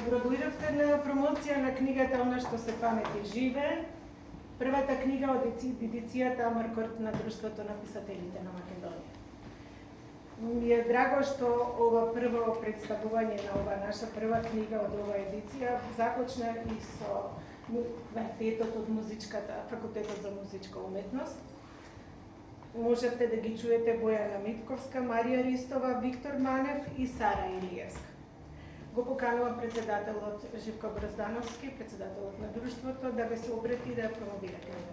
Добродојдовте на промоција на книгата Она што се памети живе. Првата книга од едицијата Амаркорд на Друштвото на писателите на Македонија. Ми е драго што ова прво представување на ова наша прва книга од ова едиција започна и со квартетот од Факултетот за музичка уметност. Можевте да ги чуете Бојана Митковска, Марија Ристова, Виктор Манев и Сара Илиевска. Го поканувам председателот Живко Гроздановски, председателот на Друштвото, да ве се обрати и да ја промовира книгата.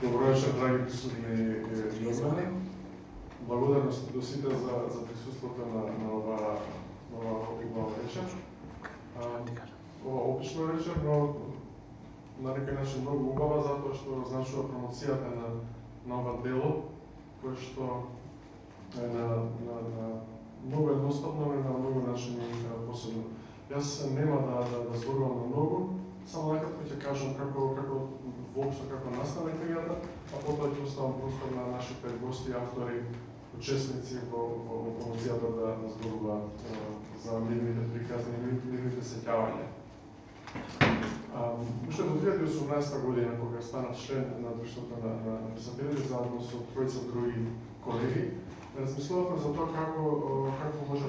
Добро вечер, драги присутни јознани. Благодарност до сите за присуството на ова вечер. Ова опишна вечер, но на некој начин многу убава, затоа што означува промоцијата на ова дело, кое што е на многу едноставно и на многу начини посебно. Јас нема да зборувам на многу, само накратко ќе кажам како воопшто како настана книгата, а потоа ќе оставам простор на нашите гости, автори, учесници во промоцијата да зборуваат за мирните приказни и мирните сеќавања. Уште до 2018 година, кога станав член на Друштвото на писателите, заедно со тројца други колеги, размислувавме за тоа како може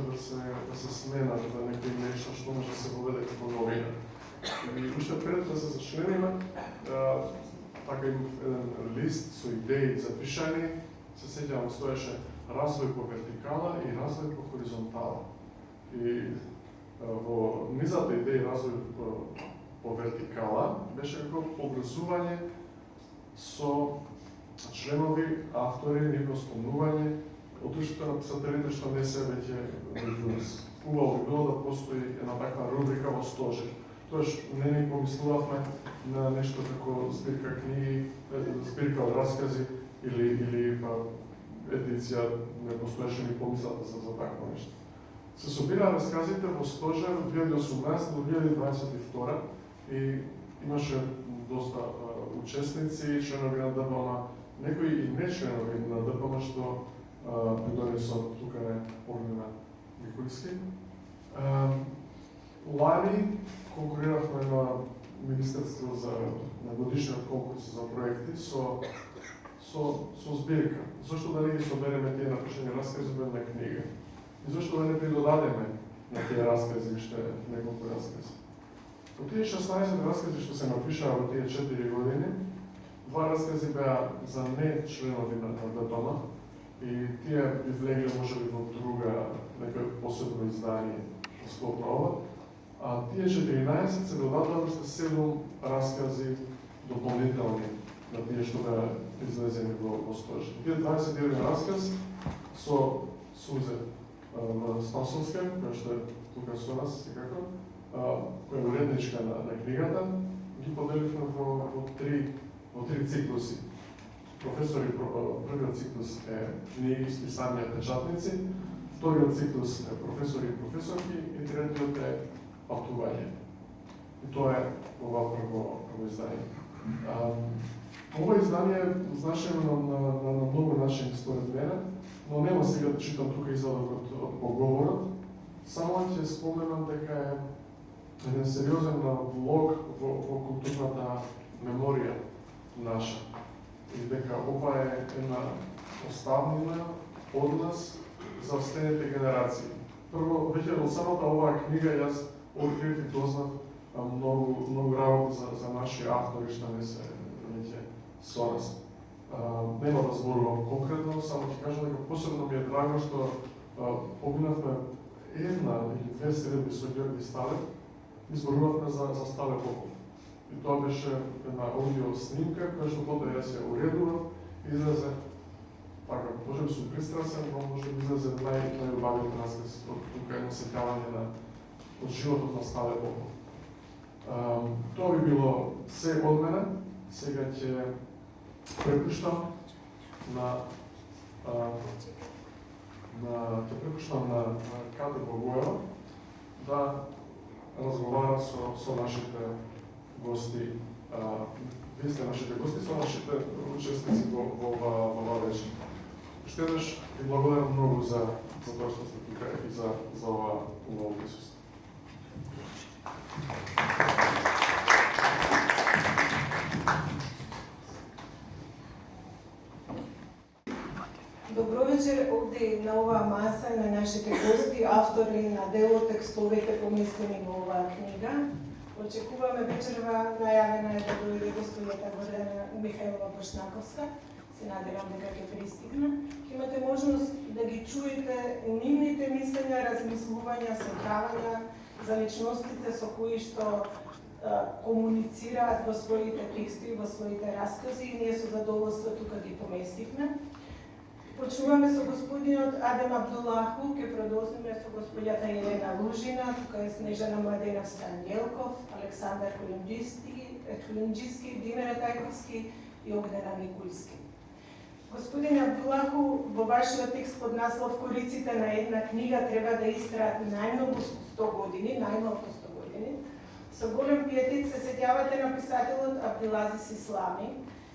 да се смена за некој нешто што може да се поведе како новина. И уште пред да се зачлениме, така имав еден лист со идеи запишани, се сеќавам стоеше развој по вертикала и развој по хоризонтала. И во низата идеи развој по вертикала беше како образување со членови, автори, нивно спомнување од Друштвото на писателите што не се веќе меѓу нас. Убаво би било да постои една таква рубрика во стожер. Тоаш не ни помислувавме на нешто како збирка книги, збирка од раскази или едиција, не постоеше ни помислата за такво нешто. Се собира расказите во стожер од 2018 до 2022 и имаше доста учесници, членови на ДПМ, некои и не членови на ДПМ што придони со тука не Огнена Микулски. Лани конкуриравме на Министерство на годишниот конкурс за проекти со збирка. Зошто да не ги собереме тие напишани раскази во една книга? И зошто да не придодадеме на тие раскази уште неколку раскази? Од тие 16 раскази што се напишаа во тие 4 години, 2 раскази беа за не членови на ДПМ и тие би влегли можеби во друга некој посебно издание во склоп на ова. А тие 14 се додадоа уште 7 раскази дополнителни на тие што беа излезени во стожер. Тие 21 расказ со Сузе Стасовска, која што е тука со нас, секако, која е уредничка на книгата, ги поделивме во три циклуси. Првиот циклус е книги, списанија, печатници, вториот циклус е професори и професорки и третиот е патување. И тоа е ова прво издание. Ова издание е значено на многу начини според мене, но нема сега да читам тука извадок од поговорот, само ќе споменам дека е еден сериозен влог во културната меморија наша. И дека ова е една оставнина од нас за следните генерации. Прво, веќе од самата оваа книга јас открив и дознав многу работи за наши автори што не се веќе со нас. Нема да зборувам конкретно, само ќе кажам дека посебно ми е драго што поминавме една или две средби со Ѓорги Сталев и зборувавме за Стале Попов. И тоа беше една аудио снимка која што потоа јас ја уредував и излезе така, може би сум пристрасен, но може би излезе најубавиот расказ од тука едно сеќавање од животот на Стале Попов. Тоа би било се од мене. Сега ќе препуштам на Кате Богоева да разговара со нашите гости. Вие сте нашите гости, со нашите учесници во ова вечер. Уште еднаш ви благодарам многу за за тоа што сте тука и за ова присуство. Добро вечер овде на оваа маса на нашите гости, автори на дел од текстовите поместени во оваа книга. Очекуваме вечерва, најавена е да дојде господјата Гордана Михајлова Бошнаковска. Се надевам дека ќе пристигне. Ќе имате можност да ги чуете нивните мислења, размислувања, сетавања за личностите со кои што комуницираат во своите текстови, во своите раскази и ние со задоволство тука ги поместивме. Почнуваме со господинот Адем Абдулаху, ќе продолжиме со господјата Елена Лужина, тука е Снежана Младеновска Ангелков, Александар Кулинджиски, Димера Тајковски и Огнена Никулски. Господин Абдулаху, во вашиот текст под наслов "Кориците на една книга" треба да истраат најмногу 100 години, најмалку 100 години. Со голем пиетет се сеќавате на писателот Абдилазис Ислами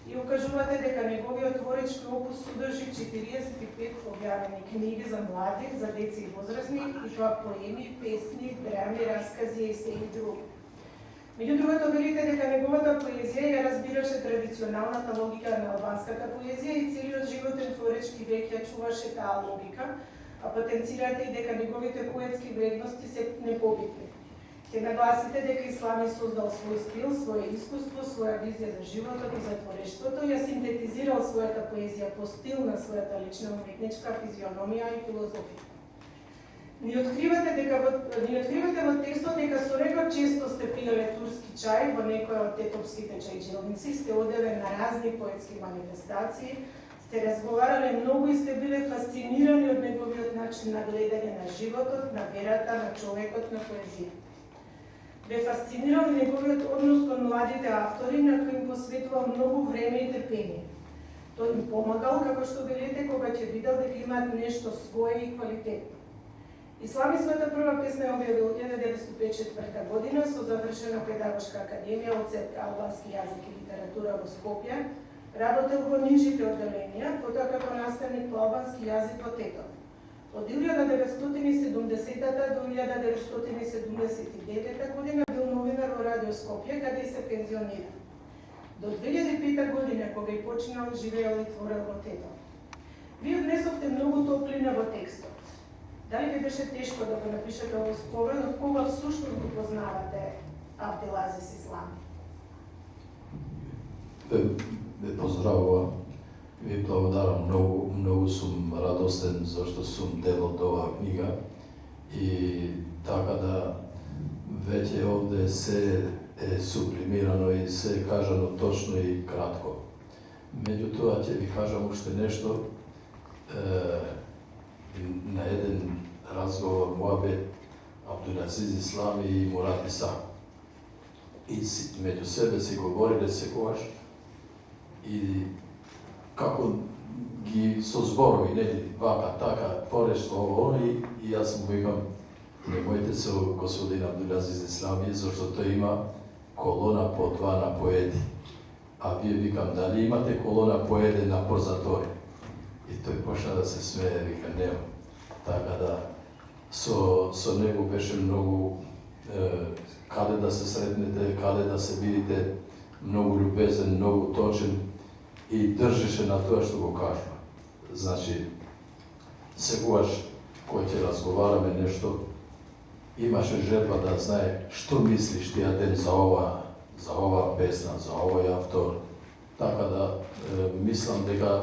и укажувате дека неговиот творечки опус содржи 45 објавени книги за млади, за деца и возрастни, и тоа поеми, песни, драми, раскази, есеи и други. Меѓу другото, велите дека неговата поезија ја разбираше традиционалната логика на албанската поезија и целиот животен творечки век ја чуваше таа логика, а потенцирате и дека неговите поетски вредности се непобитни. Ќе нагласите дека Ислами создал свој стил, свое искуство, своја визија за животот и за творештвото, ја синтетизирал својата поезија по стил на својата лична уметничка физиономија и филозофија. Ни откривате во текстот дека со него често сте пиеле турски чај во некоја од тетовските чајџелници, сте одеве на разни поетски манифестации, сте разговарале многу и сте биле фасцинирани од неговиот начин на гледање на животот, на верата, на човекот, на поезија. Ве фасцинирал неговиот однос кон младите автори, на кои им посветувал многу време и трпение. Тој им помагал, како што велите, кога ќе видел дека имаат нешто свое и квалитетно. Ислами својата прва песна ја објавил 1954 година со завршена педагошка академија од Цетка албански јазик и литература во Скопје, работел во нижите одделенија, потоа како наставник по албански јазик во Тетов. Од 1970 до 1979 година бил новинар во Радио Скопје, каде се пензионира. До 2005 година, кога и починал, живеел и творел во Тетов. Вие внесовте многу топлина во текстот. Дали ви беше тешко да го напишете овој спомен, од кога всушност го познавате Абдилазис Ислами? Ве поздравувам. Ви благодарам многу, многу сум радостен зашто сум дел од оваа книга и така да веќе овде се е сублимирано и се е кажано точно и кратко. Меѓутоа ќе ви кажам уште нешто. На еден разговор муабет Абдулазис Ислами и Мурат Иса. И меѓу себе си говориле секогаш и како ги со зборови, нели, вака, така, твореш ово, и јас му викам, немојте со господин Абдулазис Ислами, зашто тој има колона по 2 на поети. А вие викам, дали имате колона по 1 на прозатори? И тој почна да се смее, вика, нема. Така да, со него беше многу, каде да се сретнете, каде да се видите, многу љубезен, многу точен, и држеше на тоа што го кажува. Значи, секогаш кој ќе разговараме нешто, имаше желба да знае што мислиш тија ден за ова песна, за овој автор. Така да, мислам дека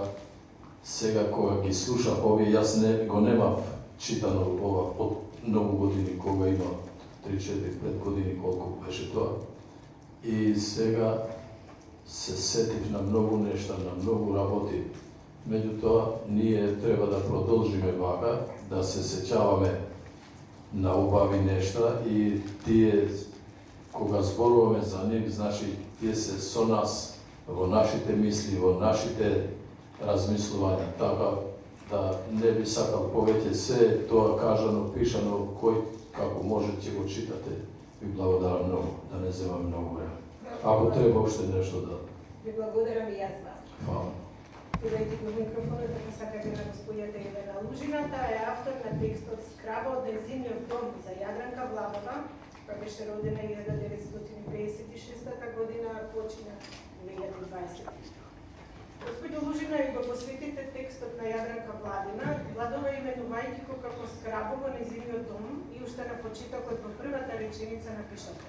сега кога ги слушав овие, јас го немав читано ова од многу години, кога има 3-4-5 години колку беше тоа. И сега се сетив на многу нешта, на многу работи. Меѓутоа, ние треба да продолжиме вака, да се сеќаваме на убави нешта и тие, кога зборуваме за нив, значи, тие се со нас, во нашите мисли, во нашите размислувања. Така да не би сакал повеќе се тоа кажано, пишано, кој како може ќе го читате. Ви благодарам многу, да не земам многу време. Ако треба уште нешто да... Ви благодарам и јас. Фала. бидејќи го микрофонот дека сакате на господјата Елена Лужина, таа е автор на текстот Скраба од нејзиниот дом за Јадранка Владова, која беше родена 1956 година, а почина 2020. Господјо Лужина и го посветите текстот на Јадранка Владова, именувајќи го како Скрабо во нејзиниот дом и уште на почетокот во првата реченица напишате: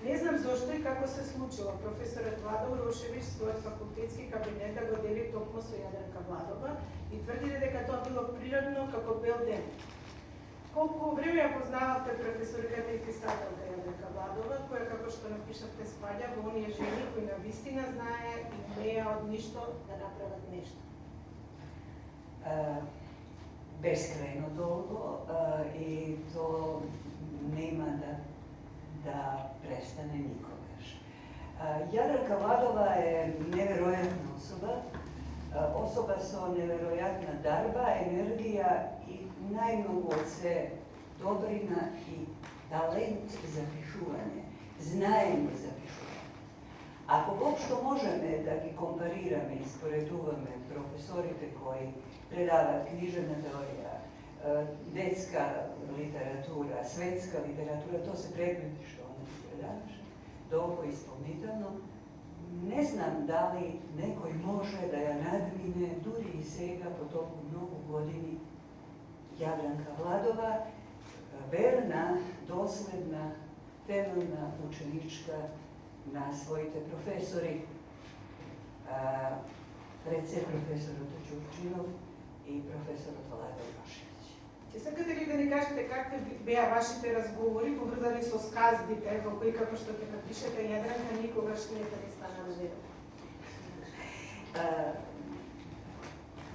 не знам зошто и како се случило професорот Владо Урошевич својот факултетски кабинет да го дели токму со Јадранка Владова и тврдите дека тоа било природно како бел ден. Колку време ја познавате професорката и писателка Јадранка Владова, која, како што напишавте, спаѓа во оние жени кои навистина знае и умеја од ништо да направат нешто? Beskrajno долго и то нема да престане никогаш. Јадранка Владова е неверојатна особа со неверојатна дарба, енергија и најмногу од се добрина и талент за пишување, знаење за пишување. Ако воопшто можеме да ги компарираме и споредуваме професорите кои предават книжевна теорија, детска литература, светска литература, то се прекрати што она ги предаваше, долго исполнително, не знам дали некој може да ја надмине дури и сега по толку многу години Јадранка Владова, верна, доследна, темелна ученичка на своите професори, пред се професорот Ѓурџинов и професорот Владо Урошевич. Ќе сакате ли да ни кажете какви беа вашите разговори поврзани со сказдите, во кои, како што ќе напишете, Јадранка никогаш не стана веројатно?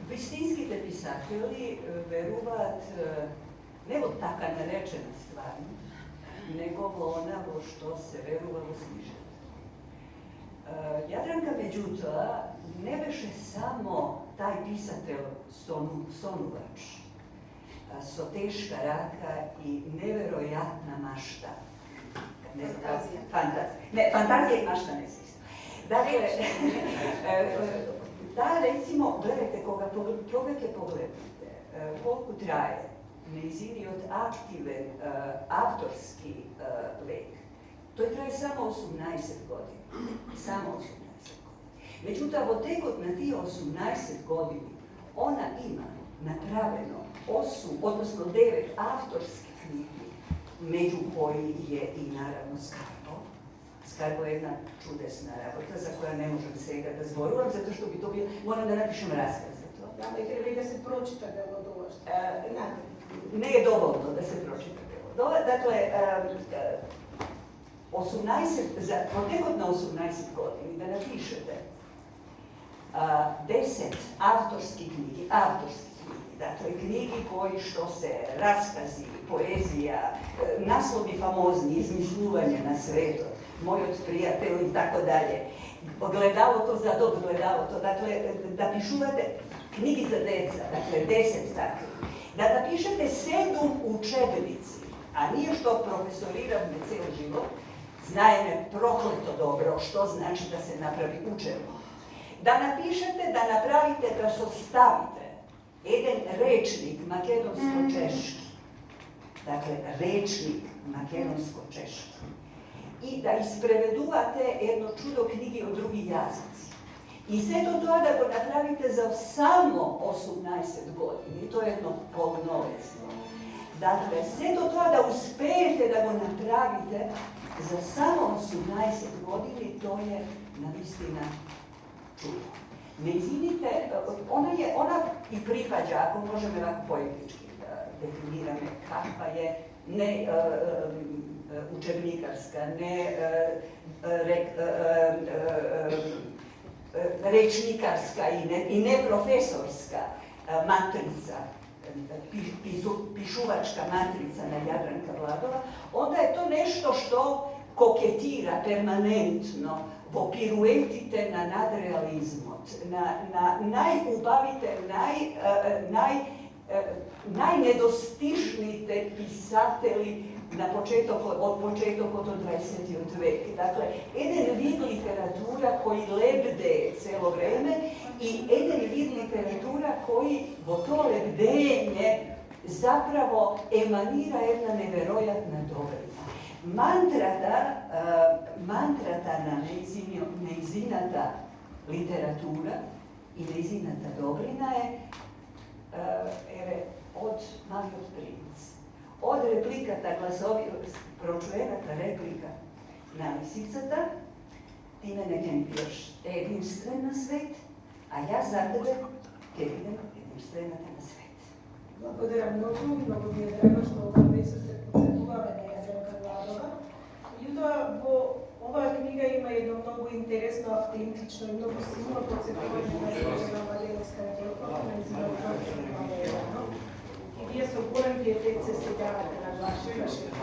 Вистинските писатели веруваат не во така наречена стварност, него во она во што се верува во книжата. Јадранка, меѓутоа, не беше само тај писател сонувач, со тешка рака и неверојатна машта. Фантазија и машта не се исто. Dakle, da, recimo, gledajte, koga ќе погледнете, колку трае нејзиниот активен авторски век, тој трае само 18 години. Само 18 години. Меѓутоа, во текот на тие 18 години, она има направено 8, односно 9 авторски книги, меѓу кои е и наравно Скарбо. Скарбо е една чудесна работа, за која не можам сега да зборувам, затоа што би то бил, морам да напишем расказ за тоа. Да, ме треба и да се прочита дело доволно. Не е доволно да се прочита дело. Дакле, 18, за протекот на 18 години да напишете 10 авторски книги, dakle, книги кои што се раскази, поезија, наслови фамозни, измислување на светот, мојот пријател и така дале, гледалото за доб гледалото, dakle, да пишувате книги за деца, dakle, 10 такви, да напишете 7 учебници, а ние што професориравме цел живот, знаеме проклето добро што значи да се направи учебник. Да напишете, да направите, да составите еден речник македонско-чешки. Dakle, речник македонско-чешки. И да испреведувате едно чудо книги од други јазици. И сето тоа да го направите за само 18 години, тоа е едно полновество. Dakle, сето тоа да успеете да го направите за само 18 години, тоа е навистина чудо. Нејзините, она и припаѓа, ако можеме вако поетички да дефинираме каква е не учебникарска, не речникарска и не професорска матрица, пишувачка матрица на Јадранка Владова, онда е то нешто што кокетира перманентно во пируетите на надреализмот, на најубавите, најнедостижните писатели од почетокот од 20. век. Dakle, еден вид литература кој лебде цело време i jedan vid literatura koji vo to lebdenje zapravo emanira jedna neverojatna dobrina. Mantrata na neizinata literatura i neizinata dobrina je od Mali od princ. Od replikata glasovi, pročujeната replika na Лисицата, ти мене ќе ми бидеш единствен на свет, а јас за тебе ќе бидем единствената на свет. Благодарам многу, многу ми е драго што ова вечер се подсетуваме на Јадранка Владова. Меѓутоа, во оваа книга има едно многу интересно, автентично и многу силно подсетување на Снежана Владимирска Неделкова, на незината. И вие со голем пиетет се седавате на вашите текстот,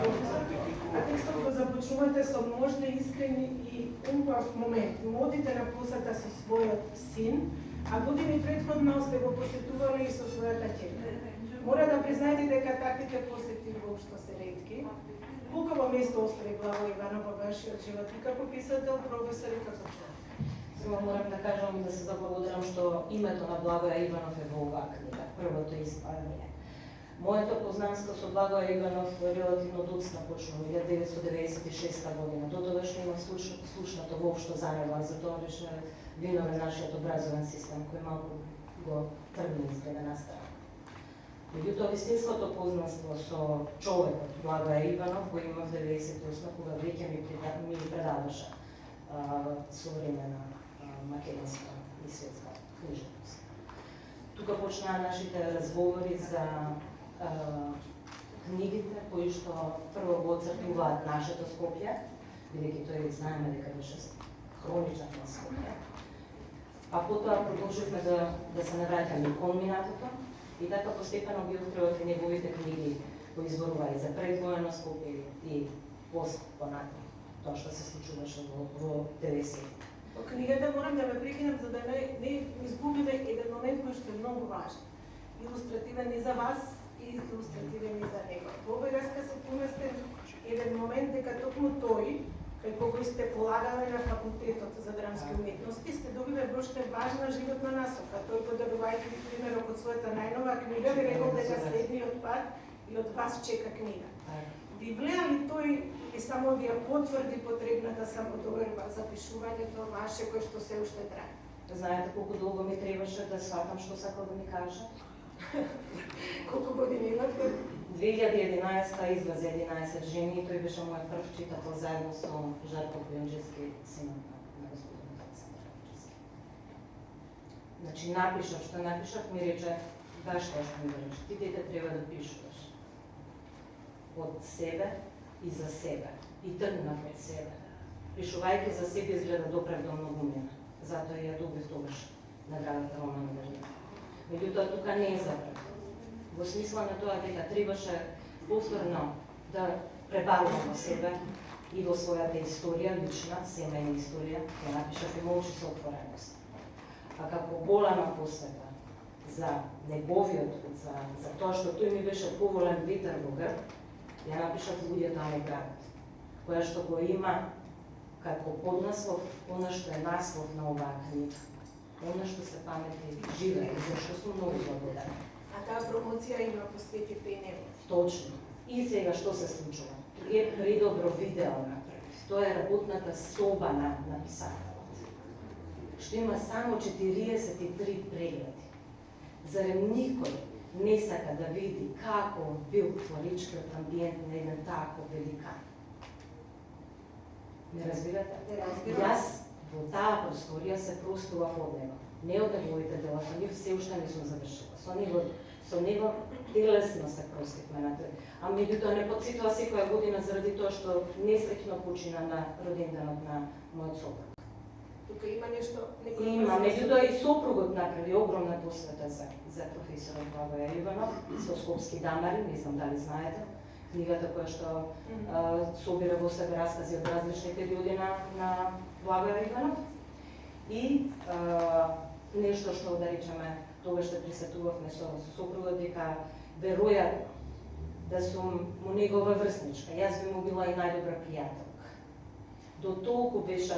а текстот го започнувате со можни, искрени и умпав момент. Одите на посета со својот син, а години предходно сте го посетували и со својата ќерка. Мора да признаете дека таквите посети воопшто се ретки. Лукаво место остави Благој Иванов во вашиот живот и како писател, професор и како човек. Само морам да кажам и да се заблагодарам што името на Благоја Иванов е во оваа книга, првото издание. Моето познанство со Благоја Иванов релативно доцна почнува 1996 година. До тогаш не имам слушнато воопшто за него, за тоа беше виновен нашиот образовен систем кој малку го тргна изгледа на страна. Меѓутоа, вистинското познанство со човекот Благоја Иванов го имав 98 кога веќе ми предаваше современа македонска и светска книжевност. Тука почнаа нашите разговори за книгите кои што прво го оцртуваат нашето Скопје, бидејќи тој знаеме дека беше хроничар на Скопје. А потоа продолживме да се навраќаме кон минатото и така постепено ги откривате неговите книги кои зборуваат за предвоено Скопје и понатаму тоа што се случуваше во 90. Во книгата морам да ме прекинам за да не изгубиме еден момент кој што е многу важен. Илустративен и за вас и илустративен и за него. Во овој врска се поместен еден момент дека токму тој, кај кој сте полагале на факултетот за драмски уметности, сте добиле броште важна животна насока. Тој подарувајќи ви примерот од својата најнова книга, ви рекол дека следниот пат и од вас чека книга. Ви влеа ли тој и само ви ја потврди потребната самодоверба за пишувањето ваше кој што се уште трае? Знаете колку долго ми требаше да сватам што сакал да ми каже? Колку години имате? 2011 излезе 11 жени и тој беше мојот прв читател заедно со Жарко Бојанџевски, синот на господин Александар Бојанџевски. Значи напишав, ми рече, баш тоа што ми рече, ти дете треба да пишуваш од себе и за себе. И тргнав од себе. Пишувајќи за себе изгледа доправдо многумина. Затоа ја добив тогаш наградата Роман Вернер. Меѓутоа, тука не е заправда. Во смисла на тоа дека требаше повторно да пребарувам во себе и во својата историја, лична, семејна историја, ја напишав и молчи со отвореност. А како голема посвета за неговиот пат, за тоа што тој ми беше поволен ветер во грб, ја напишав Луѓето а не градот, која што го има како поднаслов, она што е наслов на оваа книга. Она што се памети живе, зашто сум многу благодарна. А таа промоција има посветите и него. Точно. И сега што се случува? Е предобро видео направив. Тоа е работната соба на писателот. Што има само 43 прегледи. Зарем никој не сака да види како бил творичкиот амбиент на еден тако великан? Не разбирате? Не разбирам. Јас во таа просторија се простував од него. Не од неговите дела, со нив се уште не сум завршила. Со него телесно се простивме на тој. А меѓутоа не потсетува секоја година заради тоа што несреќно почина на роденденот на мојот сопруг. Тука има нешто... Има, меѓутоа и сопругот направи огромна посвета за професорот Благоја Иванов, со Скопски дамари, не знам дали знаете, книгата која што собира во себе раскази од различни периоди на Благоја Иванов. И нешто што, да речеме, тогаш се присетувавме со сопругот дека веројатно да сум му негова врсничка. Јас би му била и најдобра пријателка. до толку беше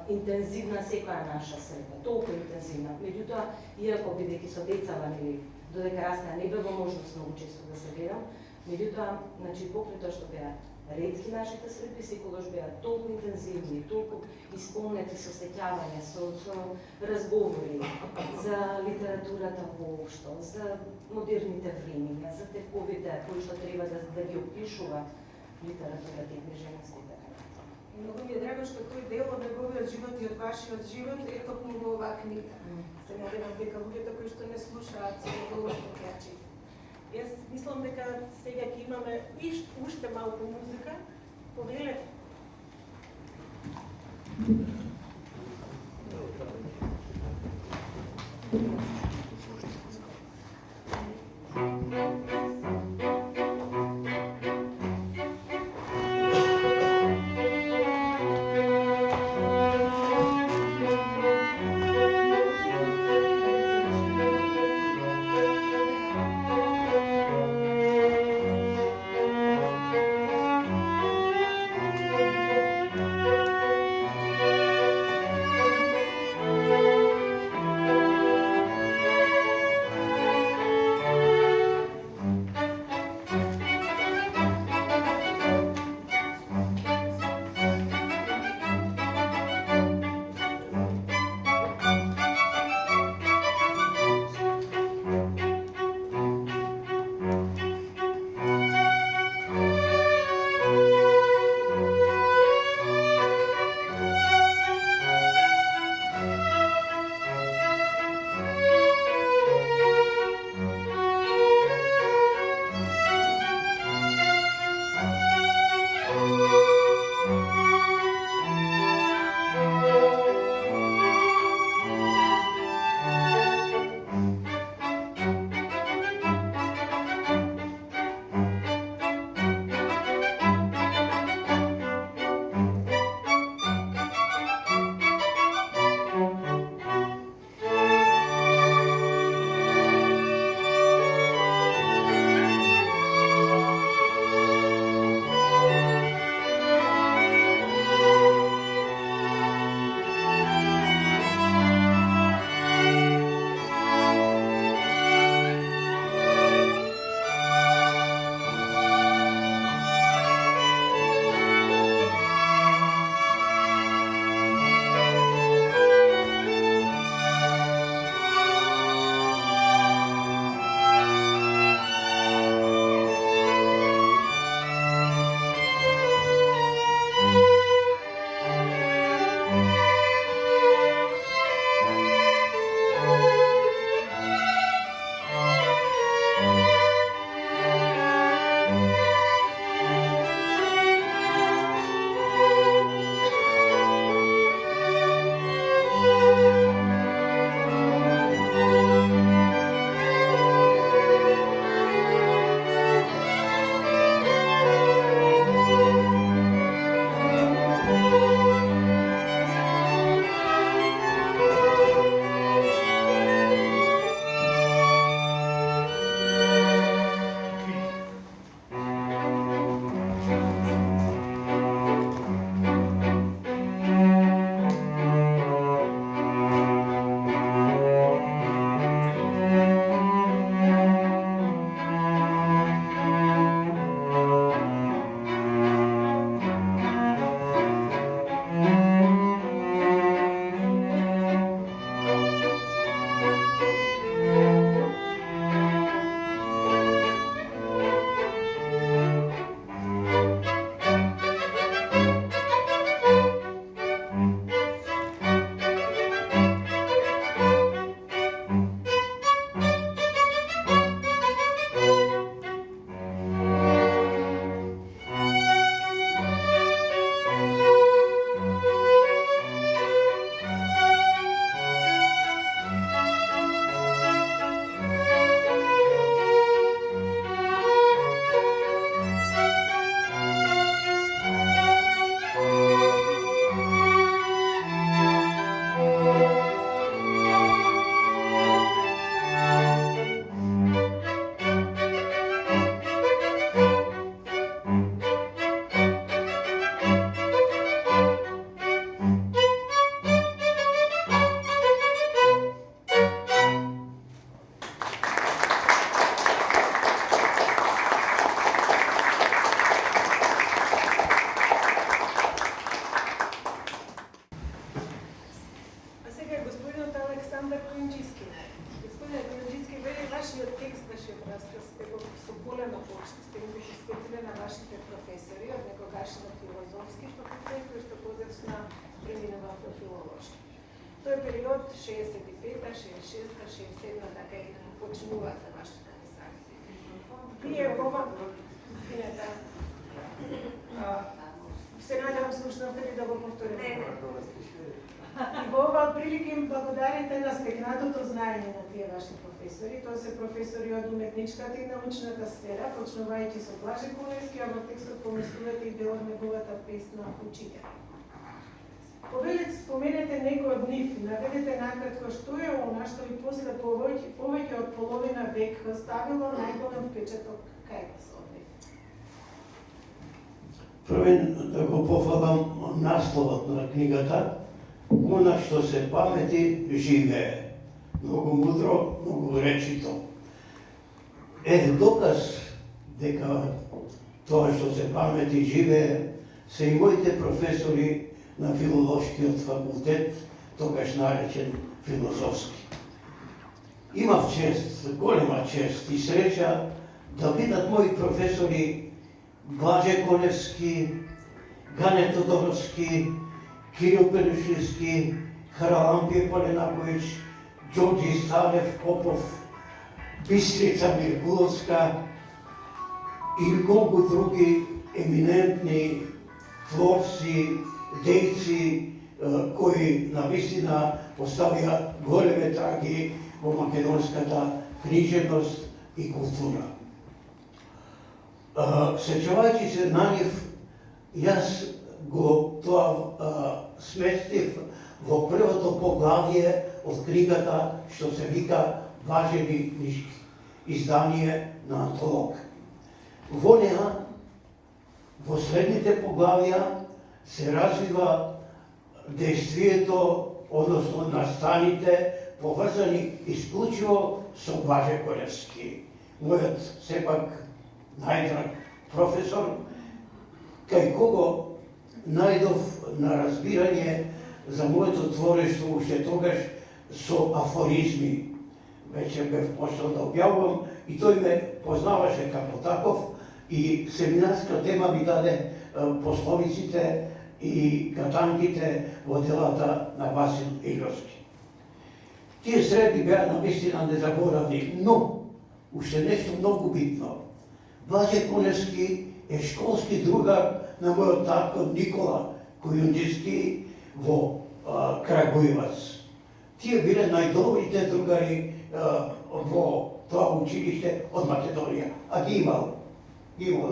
интензивна секоја наша среда, толку интензивна. Меѓутоа, иако бидејќи со децава, нели, додека растеа, не беа во можност многу често да се гледам, меѓутоа, значи, покрај тоа што беа ретки нашите средби, секогаш беа толку интензивни, толку исполнети со сеќавање, со разговори за литературата воопшто, за модерните времиња, за тековите кои што треба да ги опишува литературата и книжевноста. Многу ми е драго што кој дел од неговиот живот и од вашиот живот е копнул во оваа книга. Се надевам дека луѓето кои што не слушаат се задоволство ќе ја читат. Јас мислам дека сега ќе имаме уште малку музика. Повелете. сега господинот Александар Којунџиски. Господинот Којунџиски, вели вашиот текст, вашиот расказ, сте го со голема почит, сте го посветиле на вашите професори, од некогашниот филозофски факултет, кој што подоцна преминува во филолошки. Тој период 65-та, 66-та, 67-та, така и почнуваат вашите писања. Вие ова се надевам слушнавте ли да го повторите. И во оваа прилика им благодарите на стекнатото знаење на тие ваши професори. Тоа се професори од уметничката и научната сфера, почнувајќи со Блаже Колевски, а во текстот помислувате и дел од неговата песна Учител. Повелете, споменете некој од нив, наведете накратко што е она што и после повеќе од половина век оставило најголем впечаток кај вас од нив. Првен да го пофалам насловот на книгата, она што се памети живее. Многу мудро, многу речито. Доказ дека тоа што се памети живее се и моите професори на филолошкиот факултет, тогаш наречен филозофски. Имав чест, голема чест и среќа да бидат мои професори Блаже Колевски, Гане Тодоровски, Кирил Пелушевски, Харалампие Поленаковиќ, Ѓорѓи Станев Попов, Бистрица Миркуловска и многу други еминентни творци, дејци кои навистина поставија големи траги во македонската книжевност и култура. Сеќавајќи се на нив, јас го тоа сместив во првото поглавје од книгата што се вика Важени книжки, издание на антолог. Во неа, во следните поглавја, се развива действието, односно настаните, поврзани исклучиво со Блаже Колевски. Мојот сепак најдраг професор, кај кого најдов на разбирање за моето творештво уште тогаш со афоризми. Веќе бев почнал да објавувам и тој ме познаваше како таков и семинарска тема ми даде пословиците и катанките во делата на Васил Иловски. Тие среди беа навистина незаборавни, но уште нешто многу битно. Блаже Колевски е школски другар на мојот татко Никола Којунџиски во Крагуевац. Тие биле најдобрите другари во тоа училиште од Македонија. А ги имал,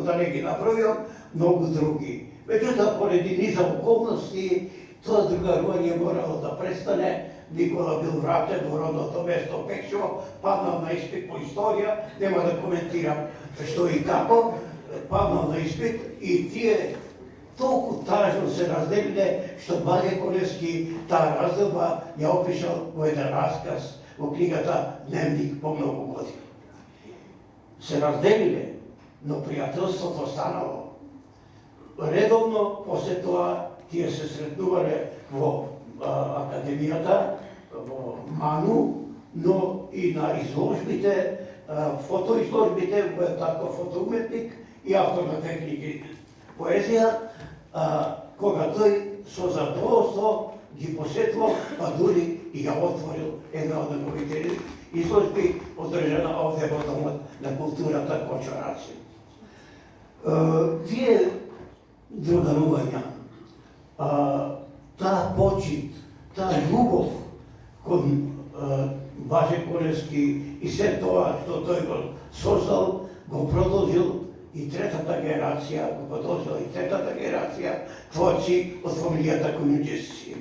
да не ги направиам, многу други. Меѓутоа, поради низа околности, тоа другарување морало да престане. Никола бил вратен во родното место Пекшево, паднал на испит по историја, нема да коментирам што и како, паднал на испит и тие толку тажно се разделиле, што Блаже Колевски таа разделба ја опишал во еден расказ во книгата Дневник по многу години. Се разделиле, но пријателството останало. Редовно, после тоа, тие се сретнувале во академијата, во Ману, но и на изложбите, фотоизложбите, мојот татко фотоуметник и автор на две книги поезија, кога тој со задоволство ги посетувал, па дури и ја отворил една од неговите изложби, одржана овде во Домот на културата Кочораци. Тие другарувања, таа почит, таа љубов кон Блаже Колевски и се тоа што тој го создал, го продолжил и третата генерација, го продолжила и третата генерација творци од фамилијата Којунџиски.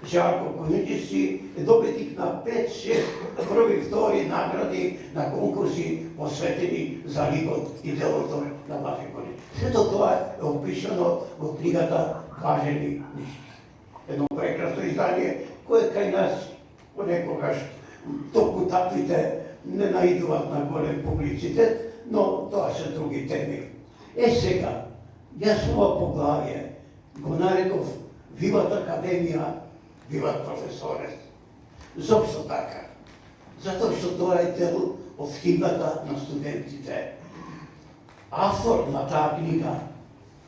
Жарко Којунџиски е добитник на 5-6 први, втори награди на конкурси посветени за ликот и делото на Блаже Колевски. Сето тоа е опишано во книгата Важени книжки. Едно прекрасно издание, кое кај нас понекогаш толку таквите не наидуваат на голем публицитет, но тоа се други теми. Сега, јас ова поглавје го нареков Виват Академија, Виват професорес. Зошто така? Затоа што тоа е дел од химната на студентите. Автор на таа книга,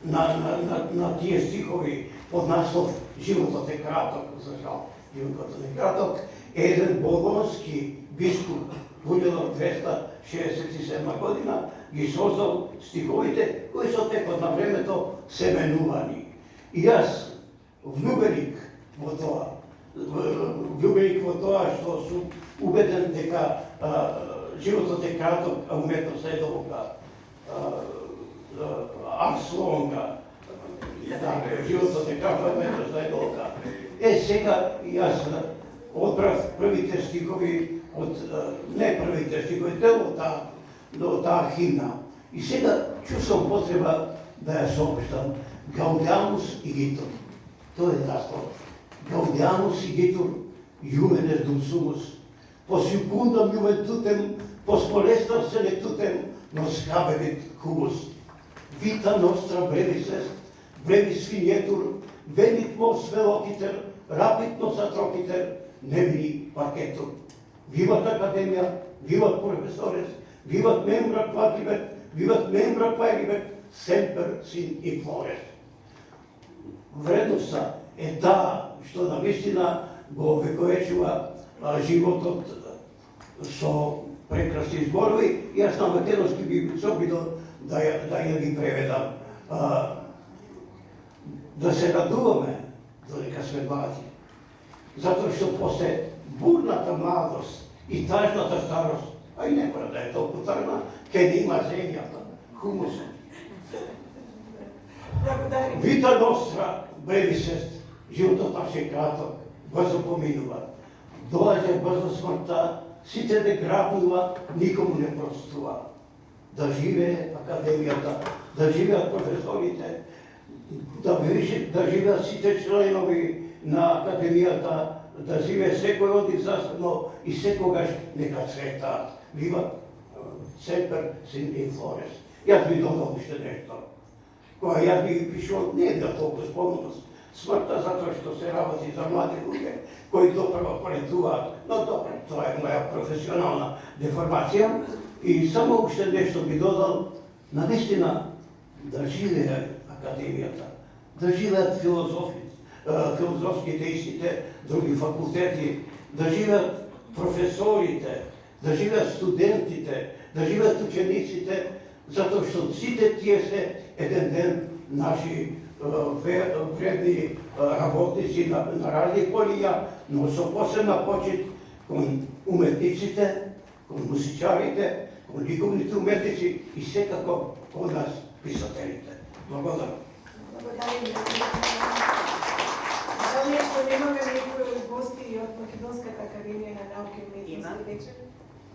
на тие стихови под наслов "Животот е краток", за жал, животот е краток, е еден болонски бискуп во 1267 година ги создал стиховите кои со текот на времето се менувани. И јас влюбеник во тоа што сум убеден дека животот е краток, а уметноста е долга. Арслонга, животот е краток, а уметноста е долга. Сега јас одбрав првите стихови не првите стихови, дел од таа химна. И сега чувствам потреба да ја соопштам. Gaudiamus igitur. Тоа е наслов. Gaudiamus igitur juvenes dum sumus. Pos iucundam juventutem, pos molestas selectutem, nos habebit humus. Vita nostra brevis est, brevis finietur, venit mos velociter, rapid nos atropiter, nemini parcetur. Vivat Academia, vivat professores, vivat membra quaeribet, semper sin implores. Вредноста е таа што навистина го вековечува животот со прекрасни зборови. Јас на македонски би се обидел да ја ги преведам. Да се радуваме додека сме млади. Затоа што после бурната младост и тажната старост, а и не мора да е толку тажна, ќе да има земјата, хумусот. Vita nostra brevis est, животот наш е краток, брзо поминува. Доаѓа брзо смртта, сите де грабнува, никому не простува. Да живее Академијата, да живеат професорите, да живеат сите членови на Академијата, да живее секој од нив засебно и секогаш нека цветаат. Виват семпер син инфлорес. Јас би додал уште нешто. Кога јас би ги пишувал, не е да толку спомнувам смртта, затоа што се работи за млади луѓе кои допрва полетуваат, но добре, тоа е моја професионална деформација. И само уште нешто би додал, навистина да живее Академијата, да живеат филозофските и сите други факултети, да живеат професорите, да живеат студентите, да живеат учениците, затоа што сите тие се еден ден наши вредни работници на разни полиња, но со посебна почит кон уметниците, кон музичарите, кон ликовните уметници и секако кон нас писателите. Благодарам. Благодарим. Жал е што немаме некои гости од Македонската академија на науки и уметности вечер.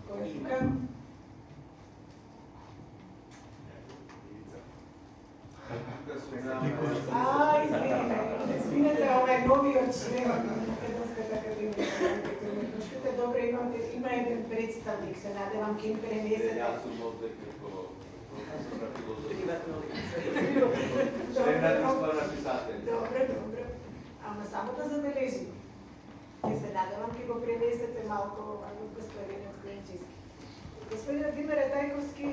Кој е тука? Извинете, ова е новиот член на Македонската академија на науките и уметностите. Добре, има еден представник, се надевам ќе им пренесете. Јас сум од како професор на филозофија. Добре. Ама само да забележим. Ќе се надевам ќе го пренесете малку од господинот Клинчиски. Господинот Димер Тајковски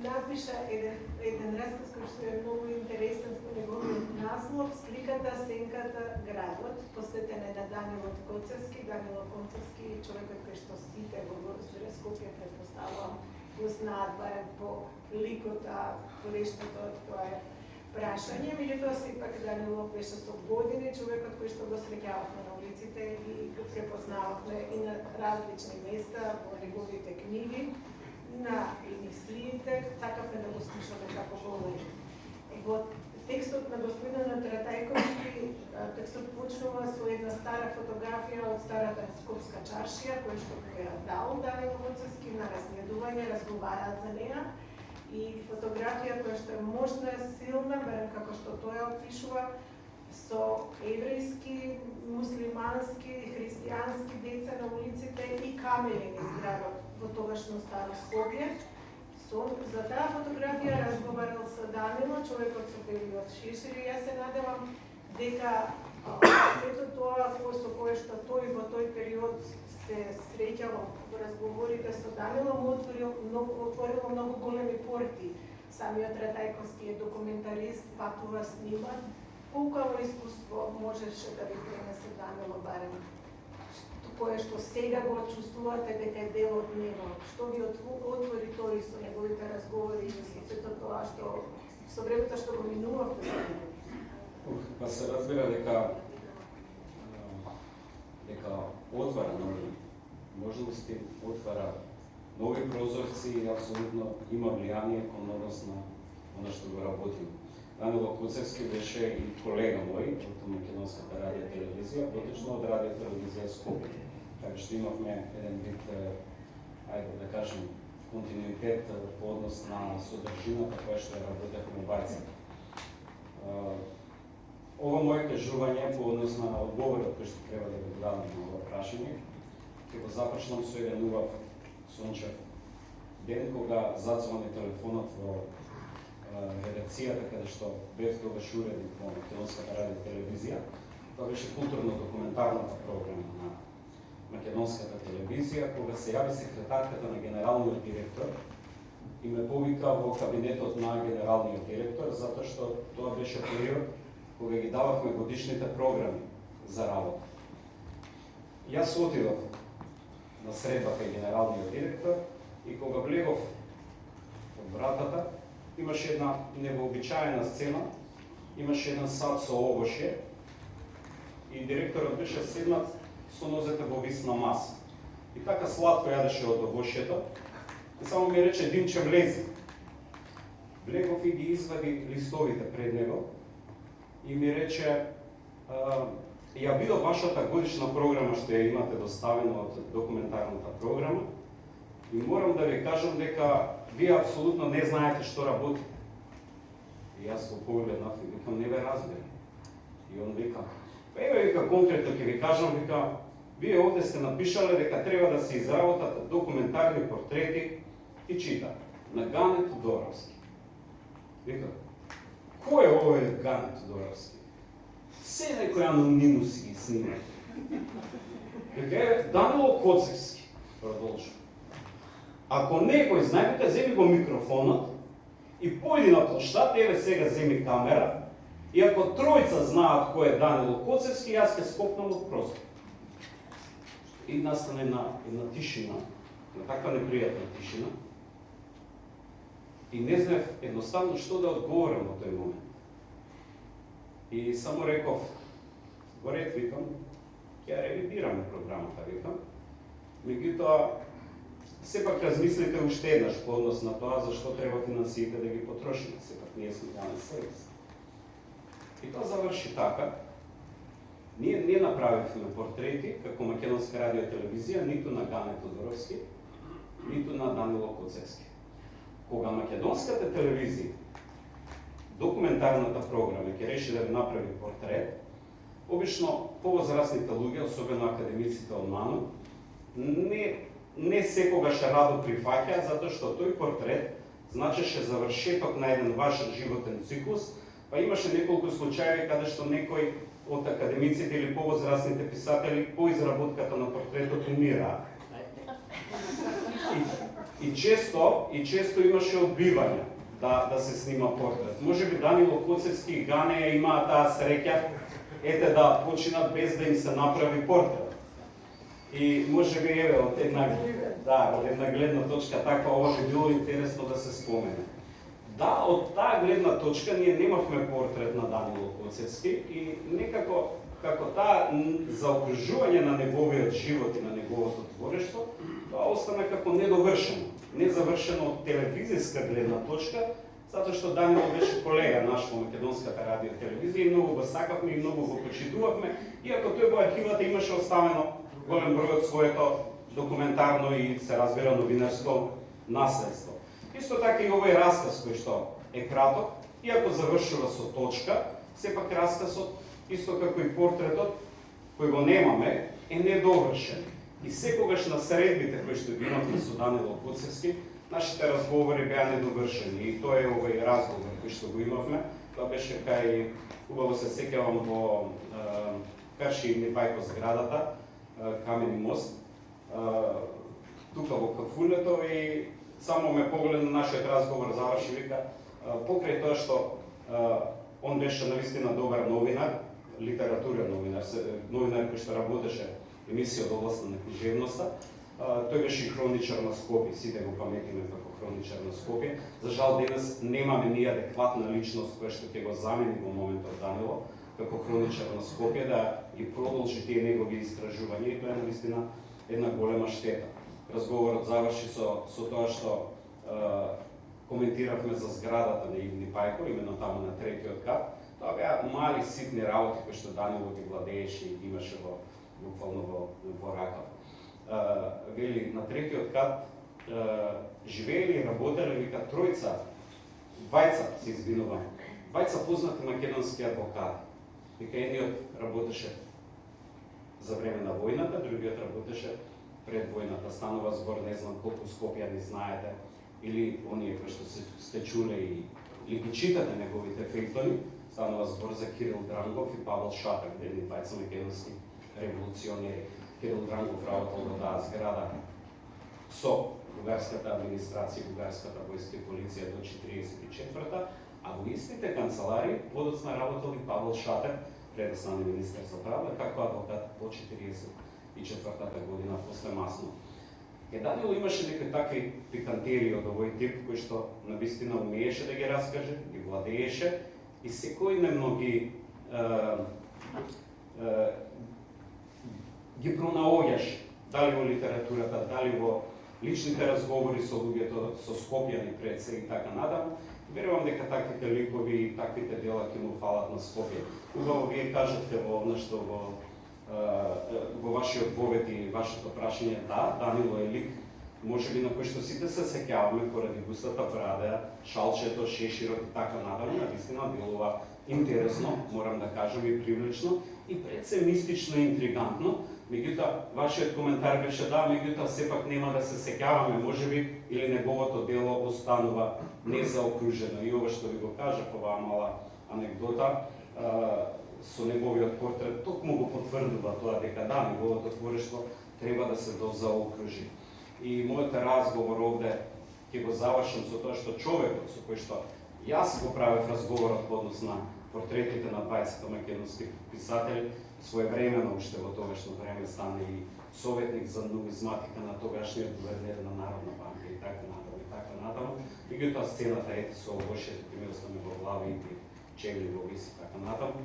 напиша еден расказ кој што е многу интересен со неговиот наслов "Сликата, сенката, градот", посветен е на Данило Коцевски. Данило Коцевски е човекот кој што сите во Скопје претпоставувам го знаат барем по ликота, колештото, тоа е прашање. Меѓутоа сепак Данило беше со години човекот кој што го среќававме на улиците и го препознававме и на различни места во неговите книги, на емисиите, сакавме да го слушаме како говори. Во текстот на господинот Ратајковски, текстот почнува со една стара фотографија од старата скопска чаршија, која што ја дал Данило Коцевски на разгледување, разговараат за неа. И фотографија која што е мощна, силна, барем како што тој опишува, со еврејски, муслимански, христијански деца на улиците и камери низ градот во тогашно Старо Скопје. За таа фотографија разговарал со Данило, човекот со период Шишир, и јас се надевам дека сето тоа со кое што тој во тој период се среќало во разговорите со Данило, му отворило многу големи порти. Самиот Радајковски е документарист, патува, снима. Колку искуство можеше да ви пренесе Данило барем? Кое што сега го чувствувате дека е дел од него? Што ви отвори тој со неговите разговори и сето тоа што со времето што го минувавте со него? Па се разбира дека отвара нови можности, отвара нови прозорци и апсолутно има влијание кон однос на она што го работим. Данило Куцевски беше и колега мој од Македонската радио телевизија, поточно од радио телевизија Скопје. Така што имавме еден вид, ајде да кажем, континуитет по однос на содржината која што ја работевме бајци. Ова моје кажување по однос на одговорот кој што треба да го дадам на ова прашање, ќе го започнам со еден убав сончев ден кога зацвони телефонот во редакцијата каде што бев тогаш уредник во Македонската радио телевизија. Тоа беше културно-документарната програма на Македонската телевизија, кога се јави секретарката на генералниот директор и ме повика во кабинетот на генералниот директор, затоа што тоа беше период кога ги дававме годишните програми за работа. Јас отидов на средба кај генералниот директор и кога влегов од вратата, имаше една невообичаена сцена, имаше еден сад со овоше и директорот беше седнат со нозете во висна маса. И така сладко јадеше од овошето и само ми рече: Димче, влези. Влегов и ги извади листовите пред него и ми рече: ја видов вашата годишна програма што ја имате доставена од документарната програма и морам да ви кажам дека вие апсолутно не знаете што работи. И јас го погледнав и викам: не ве разбирам. И он вика: еве, вика, конкретно ќе ви кажам, вика, вие овде сте напишале дека треба да се изработат документарни портрети и чита на Гане Тодоровски. Вика: кој е овој Гане Тодоровски? Се некој анонимно си ги снима. Вика: е, Данило Коцевски, продолжи. Ако некој знае, вика, земи го микрофонот и појди на площад, еве сега земи камера, и ако тројца знаат кој е Данило Коцевски, јас ќе скокнам од прозор. И настане една тишина, на таква непријатна тишина. И не знаев едноставно што да одговорам во тој момент. И само реков: горет, викам, ќе ревидираме програмата, викам. Меѓутоа, сепак размислите уште еднаш по однос на тоа зашто треба финансиите да ги потрошиме, сепак ние сме јавен сервис. И тоа заврши така. Ние не направивме портрети како Македонска радио телевизија ниту на Гане Тодоровски, ниту на Данило Коцевски. Кога Македонската телевизија, документарната програма, ќе реши да направи портрет, обично повозрастните луѓе, особено академиците од МАНУ, не секогаш радо прифаќаат, затоа што тој портрет значеше завршеток на еден важен животен циклус, па имаше неколку случаи каде што некој од академиците или повозрастните писатели по изработката на портретот умира. И често имаше одбивање да се снима портрет. Можеби Данило Коцевски и Гане ја имаат таа среќа, ете да починат без да им се направи портрет. И можеби еве од една гледна точка така ова би било интересно да се спомене. Да, од таа гледна точка ние немавме портрет на Данило Коцевски и некако како таа заокружување на неговиот живот и на неговото творештво, тоа остана како недовршено, незавршено од телевизиска гледна точка, затоа што Данило беше колега наш во Македонската радио телевизија и многу го сакавме и многу го почитувавме, иако тој во архивата имаше оставено голем број од своето документарно и се разбира новинарско наследство. Исто така и овој расказ кој што е краток, иако завршува со точка, сепак расказот, исто како и портретот кој го немаме, е недовршен. И секогаш на средбите кои што ги имавме со Данило Коцевски, нашите разговори беа недовршени и тоа е овој разговор кој што го имавме. Тоа беше кај, убаво се сеќавам, во Карши Ивни Бајко зградата, Камени мост, тука во кафулето и само ме поглед на нашиот разговор заврши, вика, покрај тоа што он беше навистина добар новинар, литературен новинар, новинар кој што работеше емисија од област на книжевноста, тој беше и хроничар на Скопје, сите го паметиме како хроничар на Скопје. За жал денес немаме ни адекватна личност која што ќе го замени во моментот Данило како хроничар на Скопје да ги продолжи тие негови истражувања и тоа е навистина една голема штета. Разговорот заврши со тоа што коментиравме за зградата на Ивни Пајко, именно таму на третиот кат. Тоа беа мали ситни работи кои што Данило ги владееше и ги имаше буквално во рака. Вели на третиот кат живеели и работеле, вика, двајца се извинувам, двајца познати македонски адвокати. Вика, едниот работеше за време на војната, другиот работеше пред војната. Станува збор, не знам колку Скопјани знаете, или оние кои што сте чуле или ги читате неговите фејтони, станува збор за Кирил Дрангов и Павел Шатак, едни двајца македонски револуционери. Кирил Дрангов работел во таа зграда со бугарската администрација, бугарската војска и полиција до 44-та, а во истите канцелари подоцна работел и Павел Шатак, предоставен министер за правда, како адвокат по 44-та година после Масно. Данило имаше некои такви пикантерии од овој тип, кој што навистина умееше да ги раскаже, ги владееше и секојдневно ги пронаоѓаш, дали во литературата, дали во личните разговори со луѓето, со Скопјани пред се и така надаму. Верувам дека таквите ликови и таквите дела ќе му фалат на Скопје. Убаво вие кажете во што во вашиот повед и вашето прашање, да, Данило е лик, можеби на кој што сите се сеќаваме поради густата брада, шалчето, шеширот и така надаму, навистина делува интересно, морам да кажам, и привлечно, и пред се мистично и интригантно. Меѓутоа, вашиот коментар беше да, меѓутоа сепак нема да се сеќаваме, можеби, или неговото дело останува незаокружено. И ова што ви го кажав, оваа мала анекдота, со неговиот портрет, токму го потврдува тоа дека да, неговото творештво треба да се дозаокружи. И мојот разговор овде ќе го завршам со тоа што човекот со кој што јас го правев разговорот по однос на портретите на 20 македонски писатели, своевремено уште во тогашно време стана и советник за нумизматика на тогашниот гувернер на Народна банка и така натаму. Меѓутоа сцената ете со лошите примерстваме во глави и чели во виси така натаму.